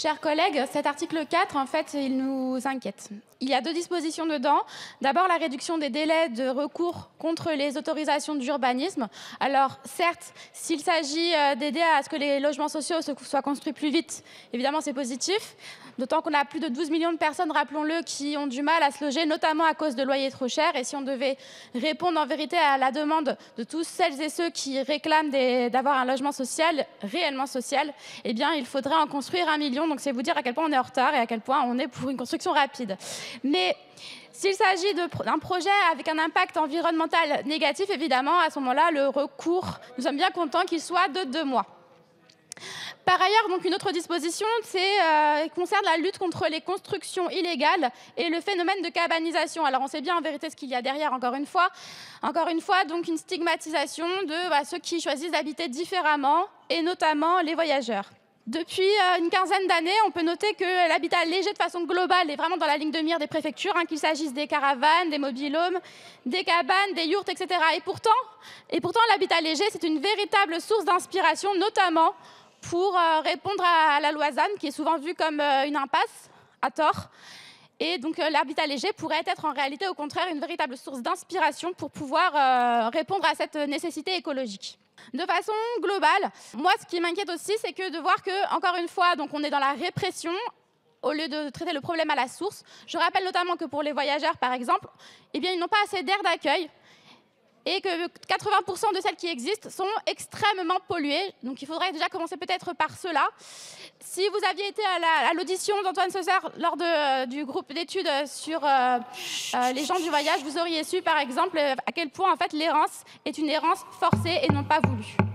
Chers collègues, cet article 4, en fait, il nous inquiète. Il y a deux dispositions dedans. D'abord, la réduction des délais de recours contre les autorisations d'urbanisme. Alors, certes, s'il s'agit d'aider à ce que les logements sociaux soient construits plus vite, évidemment, c'est positif. D'autant qu'on a plus de 12 millions de personnes, rappelons-le, qui ont du mal à se loger, notamment à cause de loyers trop chers. Et si on devait répondre en vérité à la demande de tous celles et ceux qui réclament d'avoir un logement social, réellement social, eh bien, il faudrait en construire 1 million. Donc, c'est vous dire à quel point on est en retard et à quel point on est pour une construction rapide. Mais s'il s'agit d'un projet avec un impact environnemental négatif, évidemment, à ce moment-là, le recours, nous sommes bien contents qu'il soit de 2 mois. Par ailleurs, donc, une autre disposition concerne la lutte contre les constructions illégales et le phénomène de cabanisation. Alors, on sait bien en vérité ce qu'il y a derrière, encore une fois, donc une stigmatisation de ceux qui choisissent d'habiter différemment, et notamment les voyageurs. Depuis une quinzaine d'années, on peut noter que l'habitat léger, de façon globale, est vraiment dans la ligne de mire des préfectures, qu'il s'agisse des caravanes, des mobil-homes, des cabanes, des yourtes, etc. Et pourtant l'habitat léger, c'est une véritable source d'inspiration, notamment pour répondre à la loi ZAN, qui est souvent vue comme une impasse, à tort. Et donc l'habitat léger pourrait être en réalité, au contraire, une véritable source d'inspiration pour pouvoir répondre à cette nécessité écologique. De façon globale, moi, ce qui m'inquiète aussi, c'est que de voir que, encore une fois, donc on est dans la répression au lieu de traiter le problème à la source. Je rappelle notamment que pour les voyageurs, par exemple, eh bien, ils n'ont pas assez d'aires d'accueil et que 80% de celles qui existent sont extrêmement polluées. Donc il faudrait déjà commencer peut-être par cela. Si vous aviez été à l'audition d'Antoine Seusser lors du groupe d'études sur les gens du voyage, vous auriez su par exemple à quel point en fait l'errance est une errance forcée et non pas voulue.